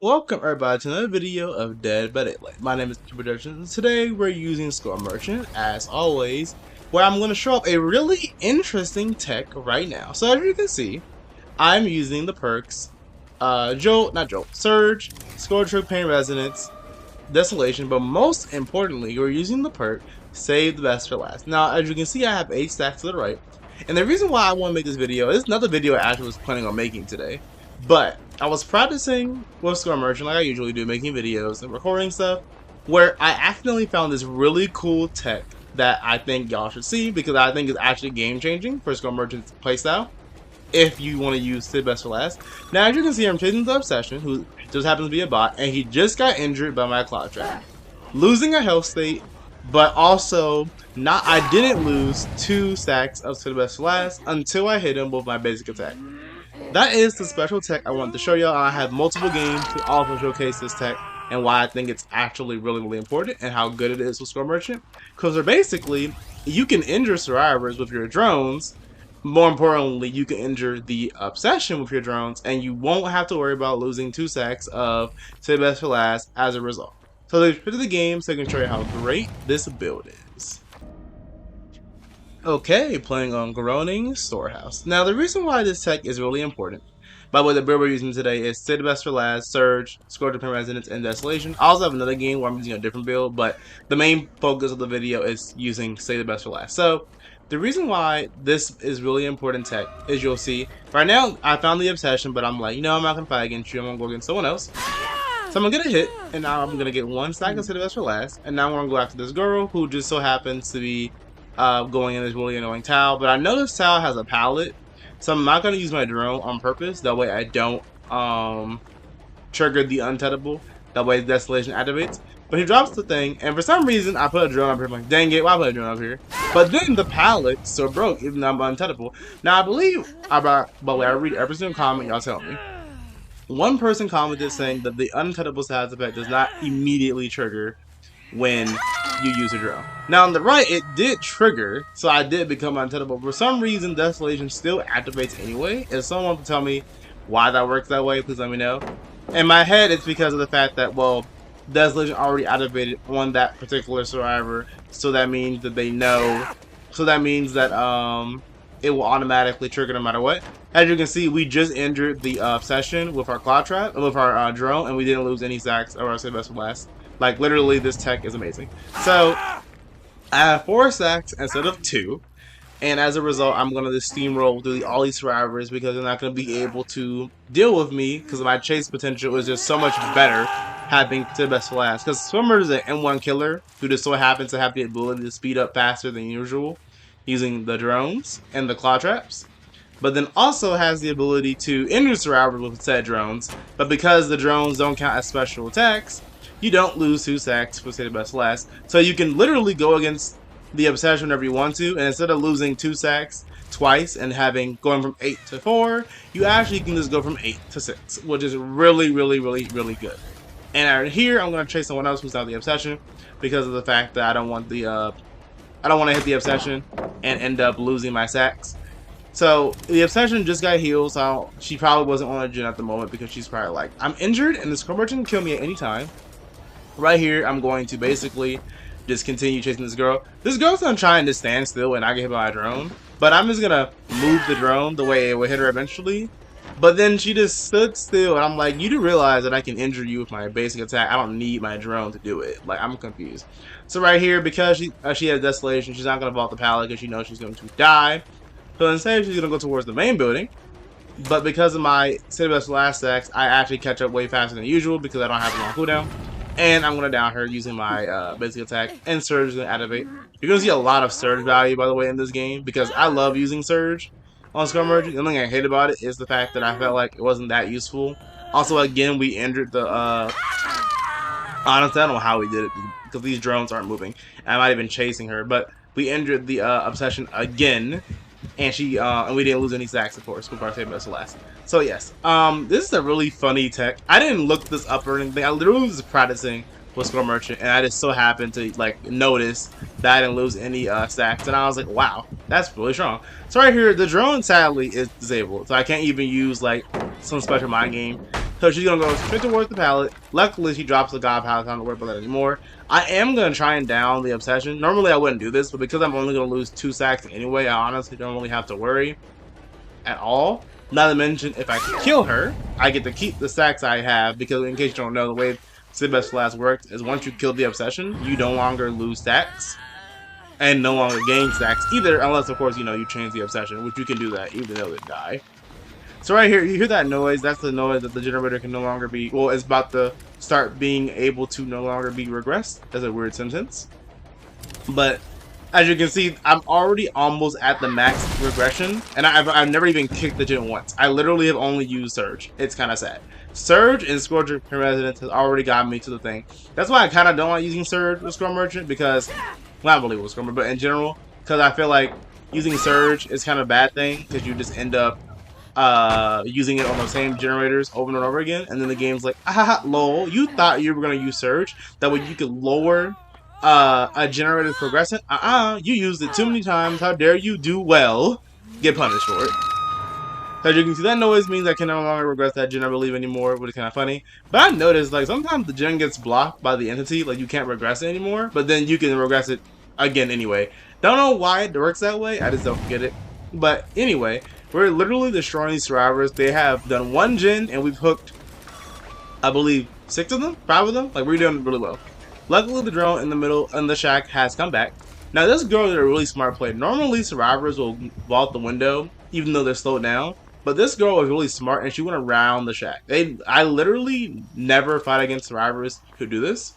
Welcome everybody to another video of Dead by Daylight. My name is Cubeproductions, and today we're using Score Merchant as always, where I'm going to show up a really interesting tech right now. So as you can see, I'm using the perks Surge, Score Trip Pain Resonance, Desolation, but most importantly, we're using the perk Save the Best for Last. Now, as you can see, I have 8 stacks to the right, and the reason why I want to make this video is not the video I actually was planning on making today, but I was practicing with Score Merchant like I usually do, making videos and recording stuff, where I accidentally found this really cool tech that I think y'all should see because I think it's actually game changing for Score Merchant's playstyle if you want to use Save the Best for Last. Now, as you can see, I'm chasing the Obsession, who just happens to be a bot, and he just got injured by my Cloud Trap, losing a health state, but also I didn't lose 2 stacks of Save the Best for Last until I hit him with my basic attack. That is the special tech I wanted to show y'all. I have multiple games to also showcase this tech and why I think it's actually really important and how good it is with Score Merchant. Because basically, you can injure survivors with your drones. More importantly, you can injure the Obsession with your drones, and you won't have to worry about losing 2 stacks of Save the Best for Last as a result. So let's go to the game so I can show you how great this build is. Okay, playing on Groaning Storehouse. Now, the reason why this tech is really important, by the way, the build we're using today is Save the Best for Last, Surge, Score Trip Pain Resonance, and Desolation. I also have another game where I'm using a different build, but the main focus of the video is using Save the Best for Last. So, the reason why this is really important tech is you'll see, right now, I found the Obsession, but I'm like, I'm not going to fight against you, I'm going to go against someone else. So I'm going to get a hit, and now I'm going to get 1 stack of Save the Best for Last, and now we're going to go after this girl, who just so happens to be going in this really annoying towel. But I know this towel has a pallet, so I'm not going to use my drone on purpose. That way I don't trigger the untettable. That way Desolation activates. But he drops the thing, and for some reason I put a drone up here. I'm like, dang it, why put a drone up here? But then the pallet still broke, even though I'm untettable. Now I believe, by the way, I read every single comment y'all tell me. One person commented saying that the untettable status effect does not immediately trigger when you use a drone. Now on the right, it did trigger, so I did become untettable. For some reason, Desolation still activates anyway. If someone wants to tell me why that works that way, please let me know. In my head, it's because of the fact that, well, Desolation already activated on that particular survivor, so that means that they know. So that means that it will automatically trigger no matter what. As you can see, we just injured the Obsession with our Cloud Trap, with our drone, and we didn't lose any stacks of our Save the Best for Last. Like, literally, this tech is amazing. So, I have 4 stacks instead of 2. And as a result, I'm going to just steamroll through all these survivors because they're not going to be able to deal with me because my chase potential is just so much better having Save the Best for Last. Because Swimmer is an M1 killer who just so happens to have the ability to speed up faster than usual using the drones and the Claw Traps. But then also has the ability to injure survivors with said drones. But because the drones don't count as special attacks, you don't lose 2 stacks for Save the Best for Last. So you can literally go against the Obsession whenever you want to, and instead of losing 2 stacks twice and going from 8 to 4, you actually can just go from 8 to 6, which is really good. And here I'm going to chase someone else who's not the Obsession because of the fact that I don't want to hit the Obsession and end up losing my stacks. So the Obsession just got healed, so she probably wasn't on a gen at the moment because she's probably like, I'm injured and this Score Merchant can kill me at any time. Right here, I'm going to basically just continue chasing this girl. This girl's gonna try and just stand still and I get hit by a drone. But I'm just gonna move the drone the way it would hit her eventually. But then she just stood still and I'm like, you do realize that I can injure you with my basic attack. I don't need my drone to do it. Like, I'm confused. So right here, because she has Desolation, she's not gonna vault the pallet because she knows she's going to die. So instead, she's gonna go towards the main building. But because of my Save the Best for Last stacks, I actually catch up way faster than usual because I don't have a long cooldown. And I'm going to down her using my basic attack, and Surge is going to activate. You're going to see a lot of Surge value, by the way, in this game, because I love using Surge on Score Merchant. The only thing I hate about it is the fact that I felt like it wasn't that useful. Also, again, we injured the, honestly, I don't know how we did it, because these drones aren't moving. I'm not even chasing her, but we injured the Obsession again. And and we didn't lose any stacks, of course, with our Save the Best for Last. So yes, this is a really funny tech. I didn't look this up or anything. I literally was practicing with Score Merchant, and I just so happened to like notice that I didn't lose any stacks, and I was like, wow, that's really strong. So right here, the drone sadly is disabled, so I can't even use like some special mind game. So she's gonna go straight towards the pallet. Luckily, she drops the god pallet. I don't worry about that anymore. I am gonna try and down the obsession. Normally, I wouldn't do this, but because I'm only gonna lose 2 sacks anyway, I honestly don't really have to worry at all. Not to mention, if I kill her, I get to keep the stacks I have, because in case you don't know, the way Save Best for Last works is once you kill the obsession, you no longer lose stacks, and no longer gain stacks either, unless, of course, you change the obsession, which you can do that even though they die. So right here, you hear that noise, that's the noise that the generator can no longer be, well, it's about to start being able to no longer be regressed. That's a weird sentence. But as you can see, I'm already almost at the max regression, and I've never even kicked the gen once. I literally have only used Surge. It's kind of sad. Surge and Scourge Residence has already gotten me to the thing. That's why I kind of don't like using Surge with Scrum Merchant, because, well, I believe with Scrum, but in general, because I feel like using Surge is kind of a bad thing, because you just end up using it on the same generators over and over again, and then the game's like, ah, lol, you thought you were going to use Surge, that way you could lower a generated progressant. You used it too many times. How dare you do well? Get punished for it. As you can see, that noise means I can no longer regress that gen, I believe, anymore, which is kind of funny. But I noticed, like, sometimes the gen gets blocked by the entity, like, you can't regress it anymore, but then you can regress it again anyway. Don't know why it works that way, I just don't get it. But anyway, we're literally destroying these survivors. They have done 1 gen, and we've hooked, I believe, 6 of them? 5 of them? Like, we're doing really well. Luckily, the drone in the middle in the shack has come back. Now, this girl is a really smart play. Normally, survivors will vault the window, even though they're slowed down. But this girl was really smart, and she went around the shack. I literally never fight against survivors who do this,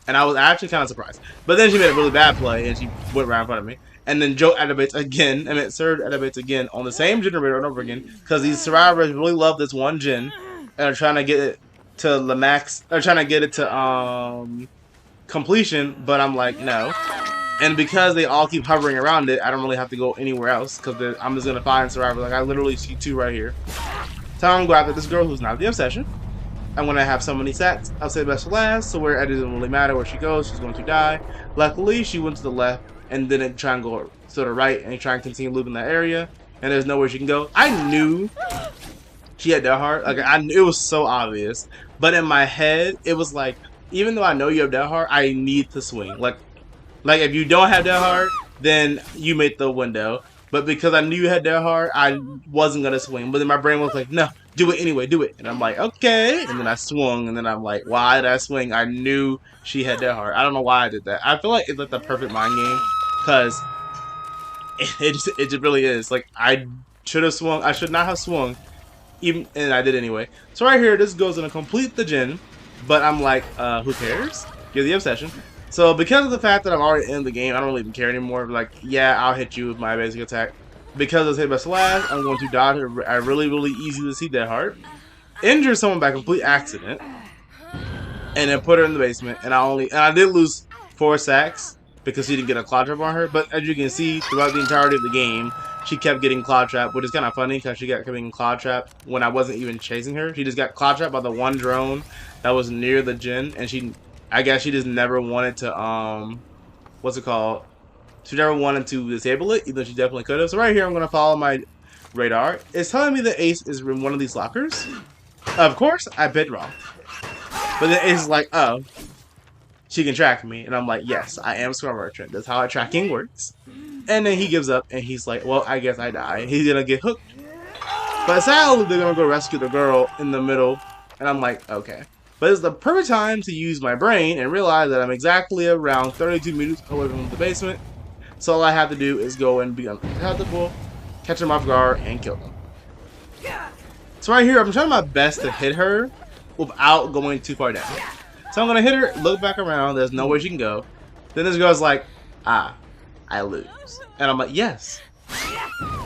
and I was actually kind of surprised. But then she made a really bad play, and she went right in front of me. And then Joe activates again, Surge activates again on the same generator and over again, because these survivors really love this 1 gen, and are trying to get it to the max, or trying to get it to completion, but I'm like, no. And because they all keep hovering around it, I don't really have to go anywhere else, because I'm just going to find survivors. Like, I literally see 2 right here. So I'm going to go after this girl who's not the obsession. I'm going to have so many sets. I'll say best for last, so where it doesn't really matter where she goes, she's going to die. Luckily, she went to the left, and then try and go to the right, and try and continue looping that area, and there's nowhere she can go. I knew she had that heart. Like, it was so obvious. But in my head, it was like, even though I know you have that heart, I need to swing. Like if you don't have that heart, then you made the window. But because I knew you had that heart, I wasn't gonna swing. But then my brain was like, no, do it anyway, do it. And I'm like, okay. And then I swung, and then I'm like, why did I swing? I knew she had that heart. I don't know why I did that. I feel like it's like the perfect mind game, because it just really is. Like, I should have swung. I should not have swung, and I did anyway. So right here, this goes gonna complete the gen. But I'm like, who cares? You're the obsession. So because of the fact that I'm already in the game, I don't really even care anymore. Like, yeah, I'll hit you with my basic attack. Because of Save Best Last, I'm going to dodge a really easy to see that heart. Injure someone by complete accident. And then put her in the basement. And I did lose 4 sacks because she didn't get a Cloud Trap on her. But as you can see, throughout the entirety of the game, she kept getting Cloud Trap, which is kind of funny because she kept getting Cloud Trap when I wasn't even chasing her. She just got Cloud Trap by the 1 drone that was near the gen, and I guess she just never wanted to, what's it called? She never wanted to disable it, even though she definitely could have. So right here, I'm going to follow my radar. It's telling me the Ace is in one of these lockers. Of course, I bid wrong. But the Ace is like, oh, she can track me. And I'm like, yes, I am Scrum Merchant. That's how tracking works. And then he gives up, and he's like, well, I guess I die. He's going to get hooked. But sadly, they're going to go rescue the girl in the middle. And I'm like, okay. But it's the perfect time to use my brain and realize that I'm exactly around 32 meters away from the basement. So all I have to do is go and be uncomfortable, catch them off guard, and kill them. So right here, I'm trying my best to hit her without going too far down. So I'm going to hit her, look back around, there's no way she can go. Then this girl's like, I lose. And I'm like, yes.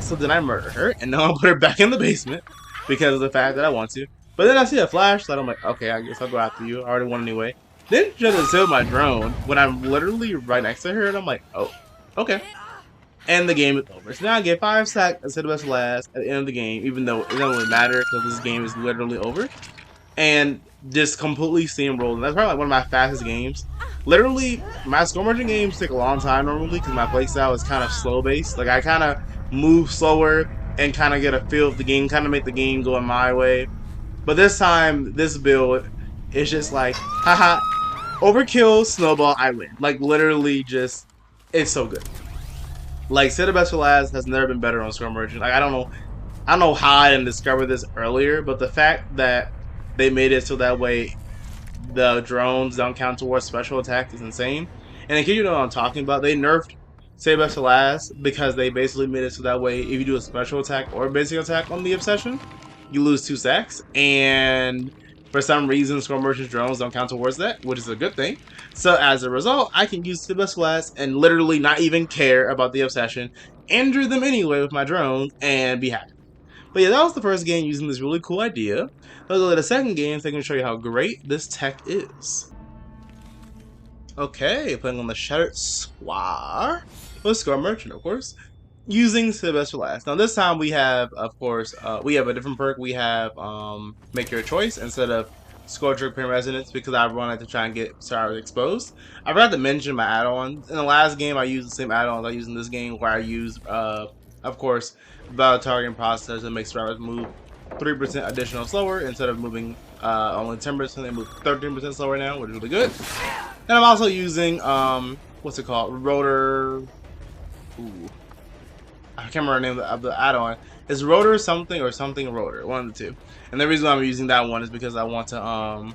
So then I murder her, and now I'll put her back in the basement because of the fact that I want to. But then I see a flashlight, I'm like, okay, I guess I'll go after you. I already won anyway. Then she tries to steal my drone when I'm literally right next to her, and I'm like, oh, okay. And the game is over. So now I get 5 sacks instead of best last at the end of the game, even though it doesn't really matter because this game is literally over. And just completely steamrolled. That's probably like one of my fastest games. Literally, my Scrum Merchant games take a long time normally because my playstyle is kind of slow-based. Like, I kind of move slower and kind of get a feel of the game, kind of make the game go in my way. But this time, this build is just like, haha, overkill, snowball, I win. Like, literally just, it's so good. Like, City Best for Last has never been better on Scrum Merchant. Like, I don't know how I didn't discover this earlier, but the fact that they made it so that way the drones don't count towards special attack is insane. And in case you know what I'm talking about, they nerfed Save Best for Last because they basically made it so that way if you do a special attack or a basic attack on the Obsession, you lose 2 stacks. And for some reason, Scroll Merchant's drones don't count towards that, which is a good thing. So as a result, I can use Save Best for Last and literally not even care about the Obsession, injure them anyway with my drones, and be happy. But yeah, that was the first game using this really cool idea. Let's go to the second game so I can show you how great this tech is. Okay, playing on the Shattered Square. Let's go Merchant, of course. Using Save Best for Last. Now this time we have, of course, we have a different perk. We have Make Your Choice instead of Scorcher Pin Resonance because I wanted to try and get Cyrus exposed. I forgot to mention my add-ons. In the last game I used the same add-ons I used in this game where I used, of course, the targeting process that makes Cyrus move 3% additional slower instead of moving only 10%. They move 13% slower now, which is really good. And I'm also using what's it called? Rotor. Ooh. I can't remember the name of the add-on. It's Rotor something or something Rotor, one of the two. And the reason why I'm using that one is because I want to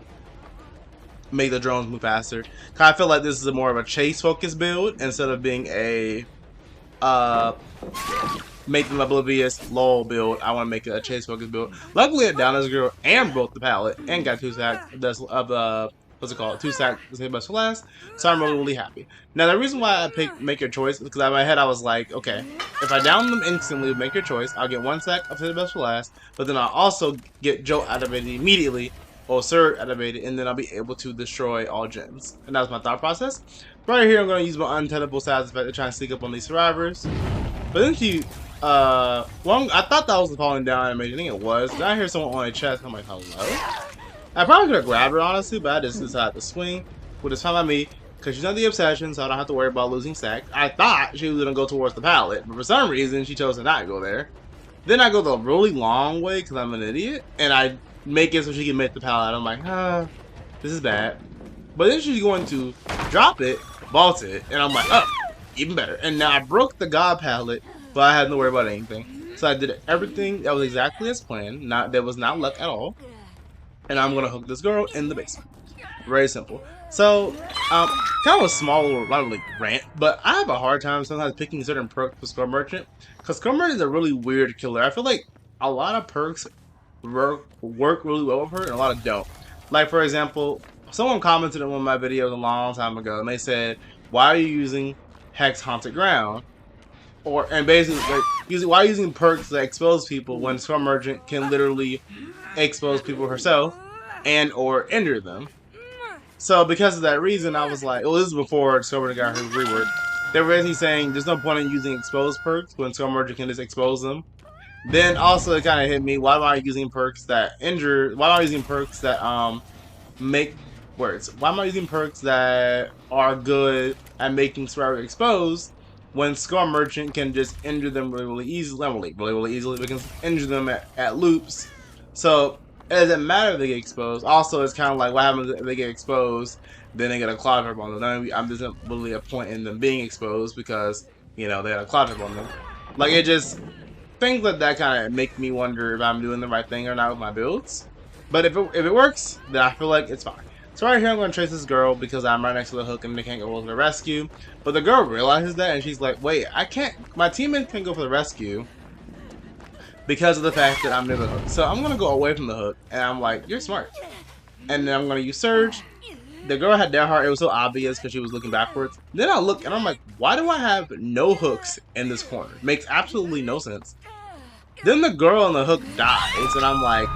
make the drones move faster. Cause I feel like this is more of a chase focused build instead of being a make them oblivious lull build. I want to make it a chase focused build. Luckily it down as a girl and broke the pallet and got 2 stacks of what's it called? 2 stacks to Save Best for Last. So I'm really happy. Now the reason why I picked Make Your Choice is because in my head I was like, okay, if I down them instantly with Make Your Choice, I'll get 1 stack of Save Best for Last, but then I'll also get Jolt activated immediately, or Surge activated, and then I'll be able to destroy all gens. And that was my thought process. Right here I'm going to use my Untenable Size Effect to try and sneak up on these survivors. But then she, well, I thought that was the falling down animation. I think it was. Then I hear someone on a chest. I'm like, hello? I probably could have grabbed her, honestly, but I just decided to swing, which is fine by me, because she's not the Obsession, so I don't have to worry about losing stacks. I thought she was going to go towards the pallet, but for some reason, she chose to not go there. Then I go the really long way, because I'm an idiot, and I make it so she can make the pallet. I'm like, this is bad. But then she's going to drop it, vault it, and I'm like, oh, even better. And now I broke the God pallet, but I had to worry about anything. So I did everything that was exactly as planned. There was not luck at all. And I'm gonna hook this girl in the basement. Very simple. So, kind of a small little, not really rant, but I have a hard time sometimes picking certain perks for Scrum Merchant, because Scrum Merchant is a really weird killer. I feel like a lot of perks work really well with her, and a lot of don't. Like for example, someone commented on one of my videos a long time ago, and they said, "Why are you using Hex Haunted Ground?" And basically, like, why are you using perks that expose people when Scrum Merchant can literally expose people herself and or injure them? So because of that reason, I was like, well, this is before Scrum Merchant got her rework. They were basically saying there's no point in using exposed perks when Scrum Merchant can just expose them. Then also it kind of hit me, why am I using perks that injure? Why am I using perks that make words? Why am I using perks that are good at making Survivor exposed when Scrum Merchant can just injure them really easily? Really easily, we can injure them at loops. So it doesn't matter if they get exposed. Also, it's kind of like what happens if they get exposed, then they get a cloud trap on them. Then there's not really a point in them being exposed because, you know, they had a cloud trap on them. Like, it just, things like that kind of make me wonder if I'm doing the right thing or not with my builds. But if it works, then I feel like it's fine. So right here I'm going to trace this girl because I'm right next to the hook and they can't go for the rescue. But the girl realizes that and she's like, wait, I can't, my teammate can go for the rescue because of the fact that I'm near the hook. So I'm going to go away from the hook, and I'm like, you're smart. And then I'm going to use Surge. The girl had dead heart. It was so obvious because she was looking backwards. Then I look, and I'm like, why do I have no hooks in this corner? Makes absolutely no sense. Then the girl on the hook dies, and I'm like,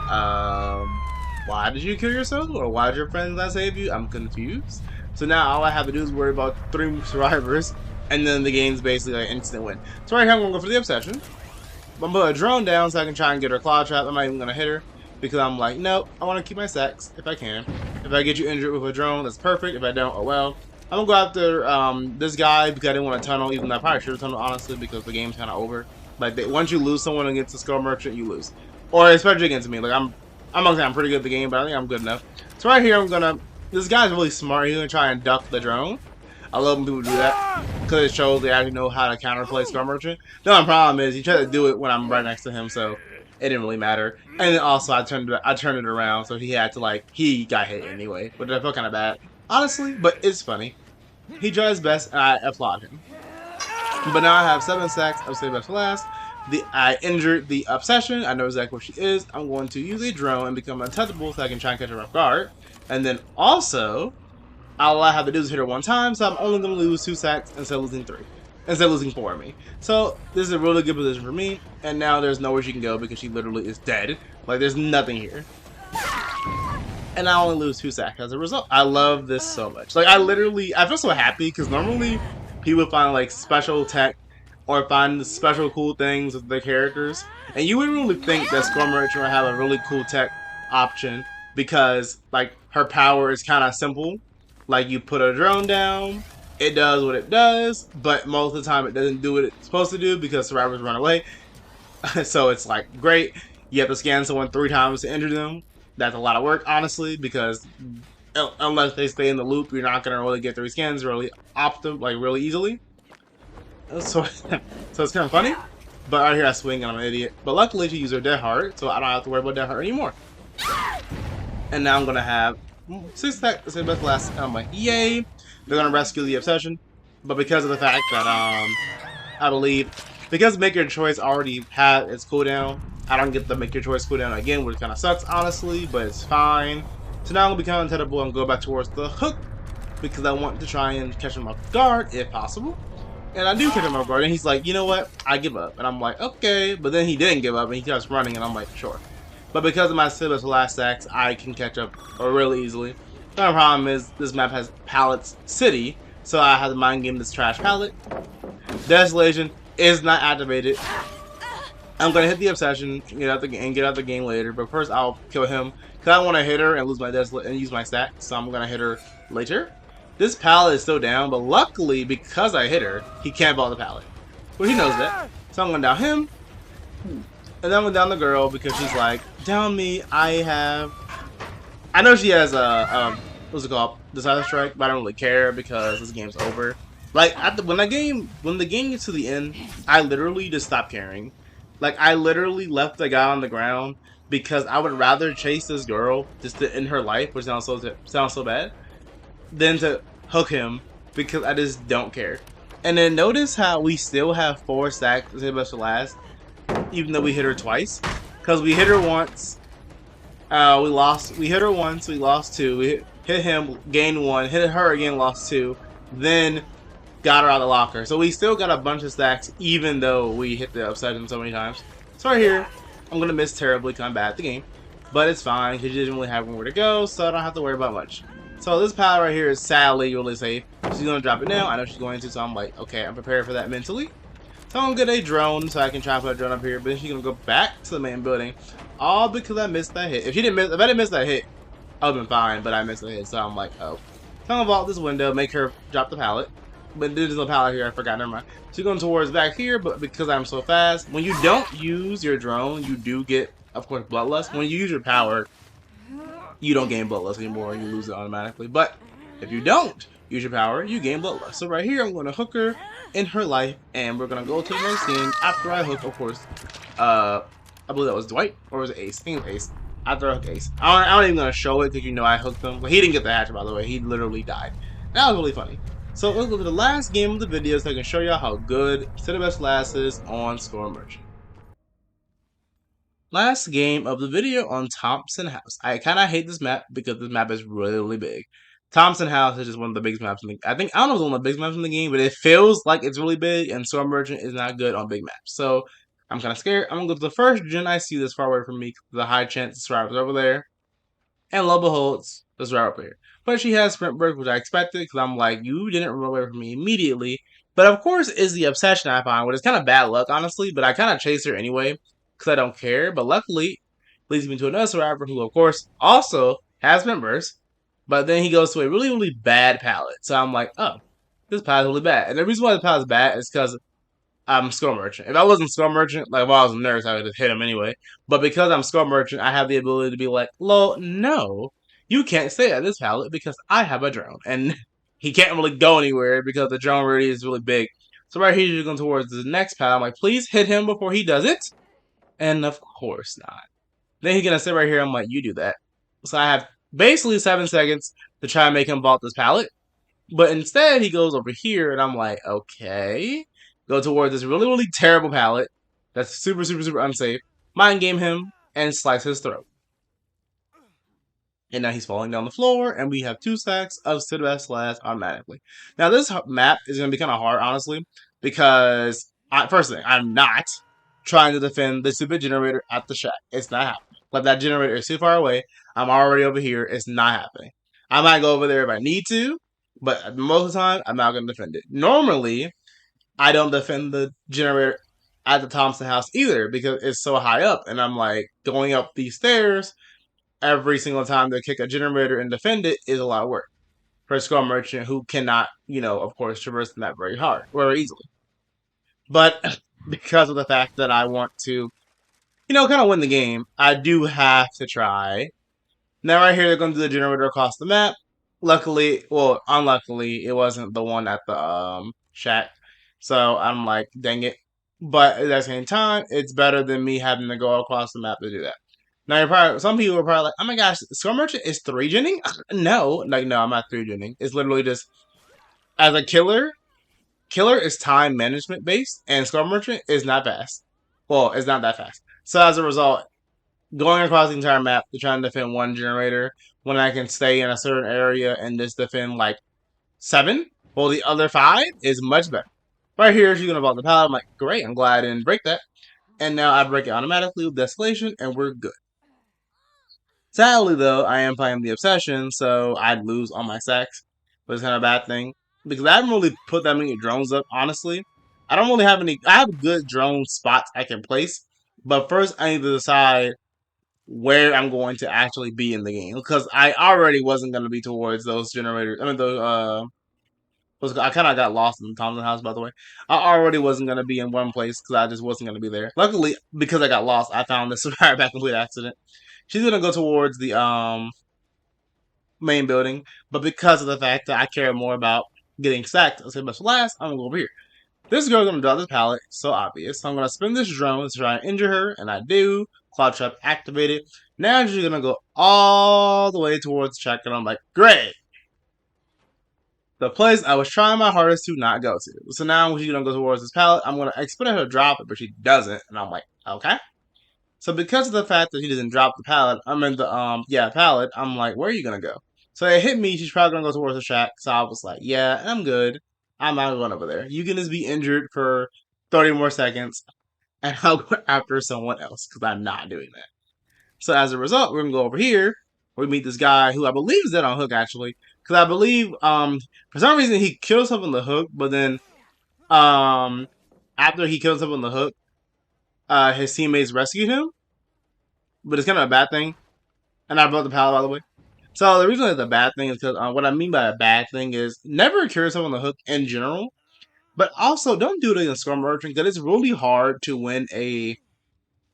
why did you kill yourself? Or why did your friends not save you? I'm confused. So now all I have to do is worry about 3 survivors, and then the game's basically like instant win. So right here I'm going to go for the Obsession. I'm gonna put a drone down so I can try and get her claw trap. I'm not even gonna hit her because I'm like, nope, I want to keep my stacks if I can. If I get you injured with a drone, that's perfect. If I don't, oh well. I'm gonna go after this guy because I didn't want to tunnel, even though I probably should have tunneled, honestly, because the game's kind of over. Like, once you lose someone against a Skull Merchant, you lose. Or especially against me. Like, I'm I'm not saying I'm pretty good at the game, but I think I'm good enough. So right here, this guy's really smart. He's gonna try and duck the drone. I love when people do that because it shows they actually know how to counterplay Scar Merchant. The only problem is he tried to do it when I'm right next to him, so it didn't really matter. And then also I turned it around, so he had to he got hit anyway, but I felt kind of bad, honestly. But it's funny. He tried his best, and I applaud him. But now I have 7 stacks. I'll save that for last. I injured the Obsession. I know exactly what she is. I'm going to use a drone and become untouchable so I can try and catch her off guard. And then also, all I have to do is hit her one time, so I'm only going to lose 2 stacks instead of losing 3. Instead of losing 4 of me. So this is a really good position for me. And now there's nowhere she can go because she literally is dead. Like, there's nothing here. And I only lose 2 stacks as a result. I love this so much. Like, I feel so happy because normally people find like special tech or find special cool things with their characters, and you wouldn't really think that Score Merchant would have a really cool tech option because like her power is kind of simple. Like you put a drone down, it does what it does, but most of the time it doesn't do what it's supposed to do because survivors run away. So it's like great. You have to scan someone 3 times to injure them. That's a lot of work, honestly, because unless they stay in the loop, you're not gonna really get 3 scans really really easily. So, so it's kind of funny. But right here I swing and I'm an idiot. But luckily she used her Dead Heart, so I don't have to worry about Dead Heart anymore. And now I'm gonna have 6 stacks. Say best last. And I'm like, yay! They're gonna rescue the Obsession. But because of the fact that I believe because Make Your Choice already had its cooldown, I don't get the Make Your Choice cooldown again, which kind of sucks, honestly, but it's fine. So now I'm going to become untouchable and go back towards the hook because I want to try and catch him off guard if possible. And I do catch him off guard, and he's like, you know what? I give up. And I'm like, okay. But then he didn't give up, and he keeps running, and I'm like, sure. But because of my Silas last stacks, I can catch up really easily. The only problem is this map has Pallets City, so I have to mind game this trash pallet. Desolation is not activated. I'm gonna hit the Obsession and get out the game later, but first I'll kill him because I want to hit her and lose my desolate and use my stack. So I'm gonna hit her later. This pallet is still down, but luckily because I hit her, he can't vault the pallet. Well, he knows that. So I'm gonna down him, and then I'm gonna down the girl because she's like, down me. I know she has a what's it called, Decisive Strike, but I don't really care because this game's over. Like when the game gets to the end, I literally just stop caring. Like I literally left the guy on the ground because I would rather chase this girl just to end her life, which sounds so bad, than to hook him because I just don't care. And then notice how we still have 4 stacks to save us for last, even though we hit her twice. Because we hit her once, we hit her once, we lost 2. We hit him, gained 1. Hit her again, lost 2. Then got her out of the locker. So we still got a bunch of stacks even though we hit the Obsession so many times. So right here, I'm going to miss terribly because I'm bad at the game. But it's fine because she didn't really have anywhere to go, so I don't have to worry about much. So this pallet right here is sadly really safe. She's going to drop it now. I know she's going to, so I'm like, okay, I'm prepared for that mentally. So I'm going to get a drone so I can try and put a drone up here. But then she's going to go back to the main building. All because I missed that hit. If I didn't miss that hit, I would have been fine. But I missed the hit, so I'm like, oh. So I'm going to vault this window, make her drop the pallet. But there's no pallet here, I forgot, never mind. She's going towards back here, but because I'm so fast, when you don't use your drone, you do get, of course, Bloodlust. When you use your power, you don't gain Bloodlust anymore, you lose it automatically. But if you don't use your power, you gain Bloodlust. So right here, I'm going to hook her in her life, and we're going to go to the next game after I hook, of course, I believe that was Dwight, or was it Ace? I think it was Ace. After I hook Ace. I'm not even going to show it because you know I hooked him. Well, he didn't get the hatch, by the way. He literally died. That was really funny. So let's go to the last game of the video so I can show y'all how good City Best Last is on Score Merchant. Last game of the video on Thompson House. I kind of hate this map because this map is really, really big. Thompson House is just one of the biggest maps in the game. I don't know if it's one of the biggest maps in the game, but it feels like it's really big, and Score Merchant is not good on big maps. So I'm kind of scared. I'm going to go to the first gen I see this far away from me. The high chance the survivor's over there. And lo and behold, it's right up here. But she has sprint break, which I expected, because I'm like, you didn't run away from me immediately. But of course, is the Obsession I find, which is kind of bad luck, honestly. But I kind of chase her anyway, because I don't care. But luckily, leads me to another survivor who, of course, also has members. But then he goes to a really, really bad palette. So I'm like, oh, this palette is really bad. And the reason why the palette is bad is because I'm Skull Merchant. If I wasn't Skull Merchant, like if I was a nurse, I would have hit him anyway. But because I'm Skull Merchant, I have the ability to be like, lol, no, you can't stay at this pallet because I have a drone. And he can't really go anywhere because the drone really is really big. So right here, you're going towards the next pallet. I'm like, please hit him before he does it. And of course not. Then he's going to sit right here. I'm like, you do that. So I have basically 7 seconds to try and make him vault this pallet. But instead, he goes over here, and I'm like, okay. Go towards this really, really terrible pallet that's super, super, super unsafe. Mind game him and slice his throat. And now he's falling down the floor, and we have 2 stacks of Sidbest Slash automatically. Now, this map is going to be kind of hard, honestly, because, first thing, I'm not trying to defend the stupid generator at the shack. It's not happening. Like, that generator is too far away. I'm already over here. It's not happening. I might go over there if I need to, but most of the time, I'm not going to defend it. Normally, I don't defend the generator at the Thompson house either because it's so high up, and I'm like, going up these stairs every single time they kick a generator and defend it is a lot of work for a Skull Merchant who cannot, of course, traverse the map very easily. But because of the fact that I want to, kind of win the game, I do have to try. Now, right here, they're going to do the generator across the map. Luckily, well, unluckily, it wasn't the one at the shack. So I'm like, dang it. But at the same time, it's better than me having to go across the map to do that. Now, some people are probably like, oh my gosh, Skull Merchant is 3-genning? No, no, I'm not 3-genning. It's literally just, as a killer is time management based, and Skull Merchant is not fast. Well, it's not that fast. So as a result, going across the entire map to try and defend one generator when I can stay in a certain area and just defend like 7, well, the other 5 is much better. Right here, she's gonna vault the pallet. I'm like, great, I'm glad I didn't break that. And now I break it automatically with Desolation, and we're good. Sadly, though, I am playing the Obsession, so I'd lose all my sacks, but it's kind of a bad thing. Because I haven't really put that many drones up, honestly. I don't really have any. I have good drone spots I can place, but first I need to decide where I'm going to actually be in the game. Because I already wasn't going to be towards those generators. I mean, I kind of got lost in the Thompson house, by the way. I already wasn't going to be in one place because I just wasn't going to be there. Luckily, because I got lost, I found this right by complete accident. She's going to go towards the main building, but because of the fact that I care more about getting sacked, I'll say best for last, I'm going to go over here. This girl's going to drop this pallet, so obvious. So I'm going to spin this drone to try and injure her, and I do. Cloud Trap activated. Now she's going to go all the way towards the check, and I'm like, great! The place I was trying my hardest to not go to. So now she's going to go towards this pallet. I'm going to expect her to drop it, but she doesn't. And I'm like, okay. So because of the fact that she doesn't drop the pallet, pallet, I'm like, where are you going to go? So it hit me. She's probably going to go towards the shack. So I was like, yeah, I'm good. I'm not going over there. You can just be injured for 30 more seconds, and I'll go after someone else because I'm not doing that. So as a result, we're going to go over here. We meet this guy who I believe is dead on hook, actually. Because I believe, for some reason, he killed himself on the hook, but then, after he killed himself on the hook, his teammates rescued him. But it's kind of a bad thing. And I brought the pallet, by the way. So the reason it's a bad thing is because what I mean by a bad thing is never kill yourself on the hook in general. But also, don't do it against Skull Merchant because it's really hard to win a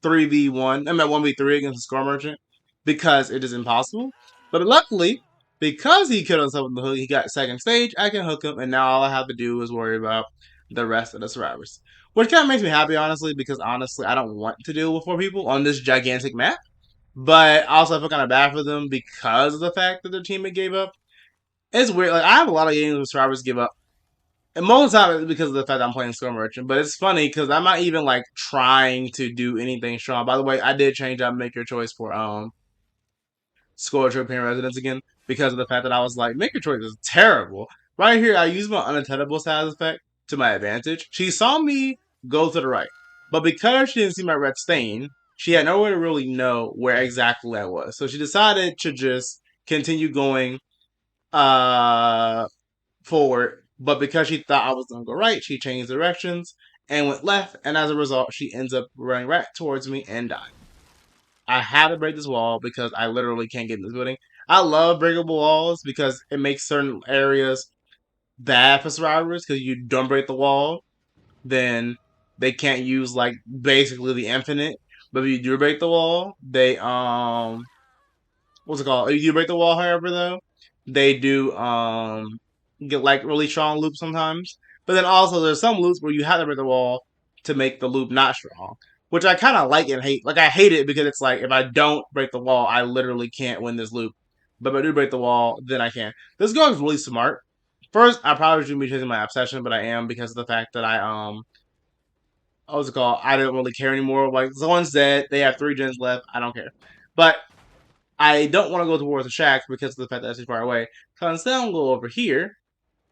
3v1, 1v3 against a Skull Merchant because it is impossible. But luckily, because he killed himself on the hook, he got second stage, I can hook him, and now all I have to do is worry about the rest of the survivors. Which kind of makes me happy, honestly, because honestly, I don't want to deal with 4 people on this gigantic map. But also, I feel kind of bad for them because of the fact that their teammate gave up. It's weird. Like, I have a lot of games where survivors give up. And most of the time, it's because of the fact that I'm playing Skull Merchant. But it's funny because I'm not even, like, trying to do anything strong. By the way, I did change out Make Your Choice for Score European Residence again because of the fact that I was like, Make Your Choice is terrible. Right here, I use my unattainable size effect to my advantage. She saw me go to the right. But because she didn't see my red stain, she had no way to really know where exactly I was. So she decided to just continue going forward. But because she thought I was going to go right, she changed directions and went left. And as a result, she ends up running right towards me and died. I had to break this wall because I literally can't get in this building. I love breakable walls because it makes certain areas bad for survivors because you don't break the wall, then they can't use like basically the infinite. But if you do break the wall, they what's it called? If you break the wall, however, though, they do get like really strong loops sometimes. But then also there's some loops where you have to break the wall to make the loop not strong, which I kind of like and hate. Like I hate it because it's like if I don't break the wall, I literally can't win this loop. But if I do break the wall, then I can. This girl is really smart. First, I probably shouldn't be chasing my obsession, but I am because of the fact that what's it called? I don't really care anymore. Like someone's dead, they have 3 gens left. I don't care. But I don't want to go towards the shack because of the fact that it's too far away. So instead, I'm going to go over here.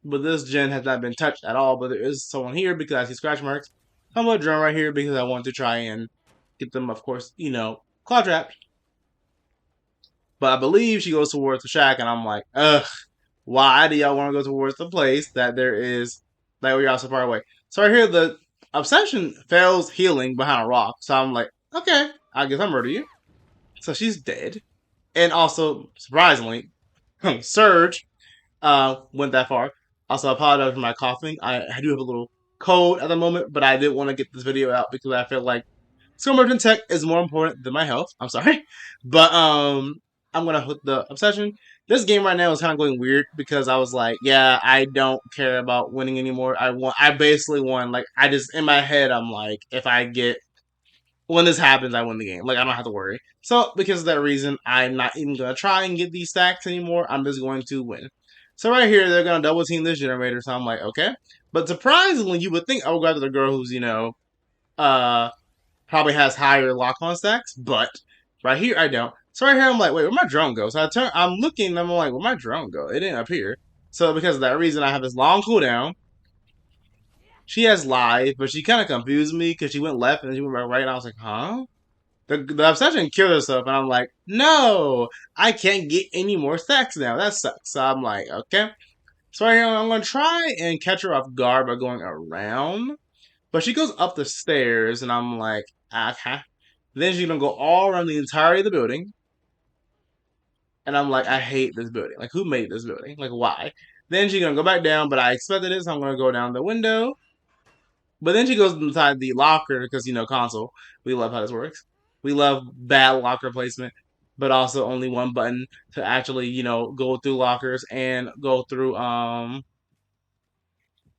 But this gen has not been touched at all. But there is someone here because I see scratch marks. I'm going to drone right here because I want to try and get them, of course, claw trapped. But I believe she goes towards the shack, and I'm like, ugh, why do y'all want to go towards the place that there is, like, where y'all so far away? So right here, the obsession fails healing behind a rock. So I'm like, okay, I guess I murder you. So she's dead. And also, surprisingly, Surge went that far. Also, I apologize for my coughing. I do have a little cold at the moment, but I did want to get this video out because I feel like skill merchant tech is more important than my health. I'm sorry, but I'm gonna hit the obsession. This game right now is kind of going weird because I was like, yeah, I don't care about winning anymore. I basically won. Like, I just in my head, I'm like, if I get when this happens, I win the game. Like I don't have to worry. So because of that reason, I'm not even gonna try and get these stacks anymore. I'm just going to win. So right here, they're gonna double team this generator. So I'm like, okay. But surprisingly, you would think I would go after the girl who's uh, probably has higher lock on stacks, but right here I don't. So right here I'm like, wait, where'd my drone go? So I'm looking, and I'm like, where'd my drone go? It didn't appear. So because of that reason, I have this long cooldown. She has live, but she kind of confused me because she went left and then she went back right, and I was like, huh? The obsession killed herself, and I'm like, no, I can't get any more stacks now. That sucks. So I'm like, okay. So right here, I'm gonna try and catch her off guard by going around. But she goes up the stairs, and I'm like, okay. Then she's gonna go all around the entirety of the building, and I'm like, I hate this building. Like, who made this building? Like, why? Then she's gonna go back down, but I expected it, so I'm gonna go down the window. But then she goes inside the locker because console. We love how this works. We love bad locker placement, but also only one button to actually go through lockers and go through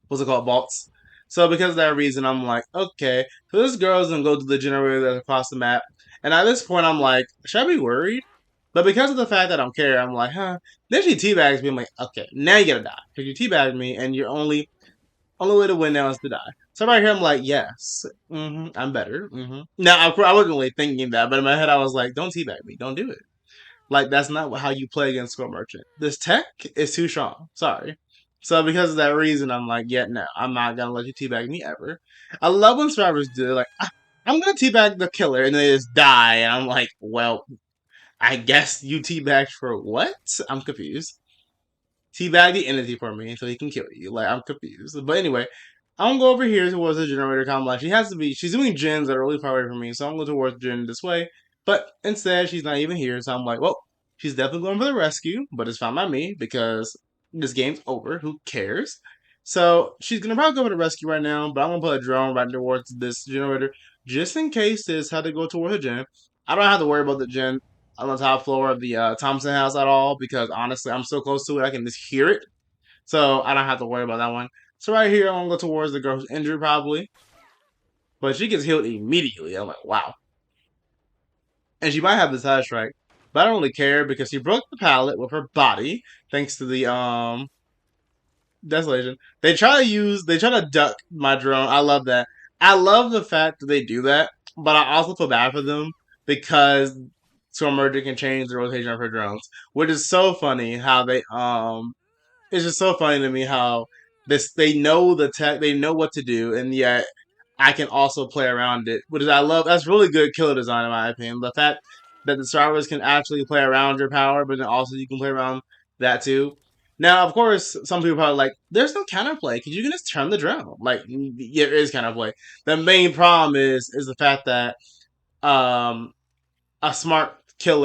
what's it called, vaults. So because of that reason, I'm like, okay, so this girl's gonna go to the generator that's across the map, and at this point, I'm like, should I be worried? But because of the fact that I don't care, I'm like, huh. Then she teabags me. I'm like, okay, now you gotta die because you teabagged me, and you're only way to win now is to die. So right here, I'm like, yes, I'm better. Now, I wasn't really thinking that, but in my head, I was like, don't teabag me. Don't do it. Like, that's not how you play against Score Merchant. This tech is too strong. Sorry. So because of that reason, I'm like, yeah, no, I'm not going to let you teabag me ever. I love when survivors do it. Like, I'm going to teabag the killer, and they just die. And I'm like, well, I guess you teabagged for what? I'm confused. Teabag the entity for me so he can kill you. Like, I'm confused. But anyway, I'm gonna go over here towards the generator complex. She's doing gens that are really far away from me, so I'm going towards Jen this way. But instead, she's not even here, so I'm like, well, she's definitely going for the rescue, but it's fine by me because this game's over. Who cares? So she's gonna probably go for the rescue right now, but I'm gonna put a drone right towards this generator just in case this had to go towards a gen. I don't have to worry about the gen on the top floor of the Thompson house at all because honestly, I'm so close to it, I can just hear it. So I don't have to worry about that one. So right here, I'm gonna go towards the girl who's injured probably, but she gets healed immediately. I'm like, wow. And she might have the side strike, but I don't really care because she broke the pallet with her body thanks to the desolation. They try to duck my drone. I love that. I love the fact that they do that, but I also feel bad for them because Stormmerger can change the rotation of her drones, which is so funny how they it's just so funny to me how they know the tech, they know what to do, and yet I can also play around it, which is I love. That's really good killer design in my opinion. The fact that the survivors can actually play around your power, but then also you can play around that too. Now, of course, some people are probably like, "There's no counterplay because you can just turn the drone." Like, yeah, there is counterplay. The main problem is the fact that um, a smart skill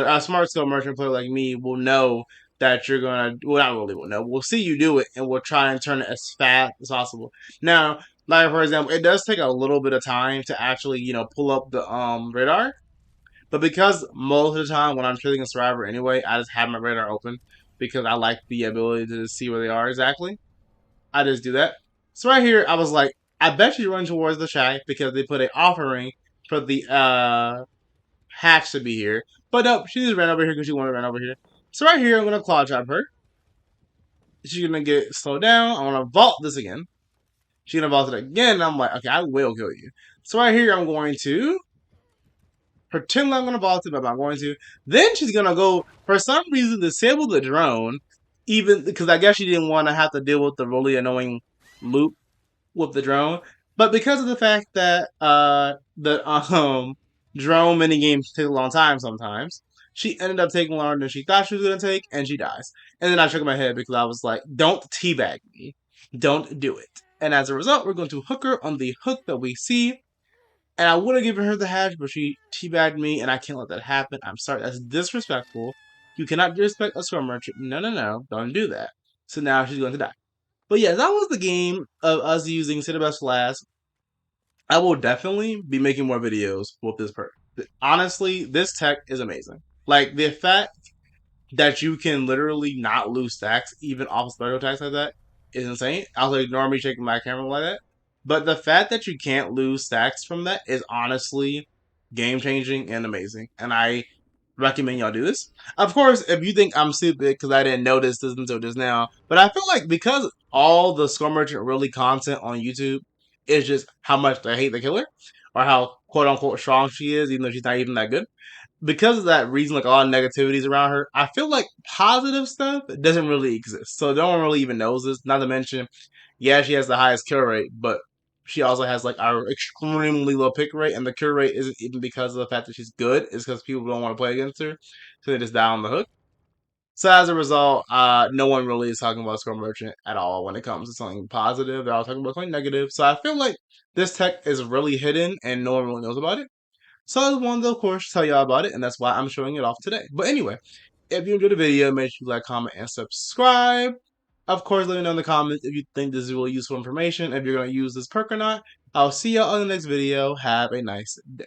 merchant player like me will know that you're gonna, well, not really, well, no, we'll see you do it, and we'll try and turn it as fast as possible. Now, like for example, it does take a little bit of time to actually, pull up the radar, but because most of the time when I'm killing a survivor anyway, I just have my radar open because I like the ability to see where they are exactly. I just do that. So right here, I was like, I bet you run towards the shack because they put an offering for the hatch to be here. But nope, she just ran over here because she wanted to run over here. So right here, I'm gonna claw chop her. She's gonna get slowed down. I'm gonna vault this again. She's gonna vault it again. And I'm like, okay, I will kill you. So right here, I'm going to pretend like I'm gonna vault it, but I'm not going to. Then she's gonna go for some reason disable the drone, even because I guess she didn't want to have to deal with the really annoying loop with the drone. But because of the fact that the drone mini games take a long time sometimes, she ended up taking longer than she thought she was gonna take, and she dies. And then I shook my head because I was like, "Don't teabag me, don't do it." And as a result, we're going to hook her on the hook that we see. And I would have given her the hatch, but she teabagged me, and I can't let that happen. I'm sorry, that's disrespectful. You cannot disrespect a swim merchant. No, no, no, don't do that. So now she's going to die. But yeah, that was the game of us using Cinnabest Last. I will definitely be making more videos with this perk. Honestly, this tech is amazing. Like the fact that you can literally not lose stacks even off special attacks like that is insane. I was like normally shaking my camera like that. But the fact that you can't lose stacks from that is honestly game changing and amazing. And I recommend y'all do this. Of course, if you think I'm stupid because I didn't notice this until just now, but I feel like because all the Skull Merchant really content on YouTube is just how much they hate the killer or how quote unquote strong she is, even though she's not even that good. Because of that reason, like a lot of negativities around her, I feel like positive stuff doesn't really exist. So no one really even knows this. Not to mention, yeah, she has the highest kill rate, but she also has like our extremely low pick rate, and the kill rate isn't even because of the fact that she's good. It's because people don't want to play against her, so they just die on the hook. So as a result, no one really is talking about Scrum Merchant at all when it comes to something positive. They're all talking about something negative. So I feel like this tech is really hidden, and no one really knows about it. So I wanted to, of course, tell y'all about it, and that's why I'm showing it off today. But anyway, if you enjoyed the video, make sure you like, comment, and subscribe. Of course, let me know in the comments if you think this is really useful information, if you're going to use this perk or not. I'll see y'all on the next video. Have a nice day.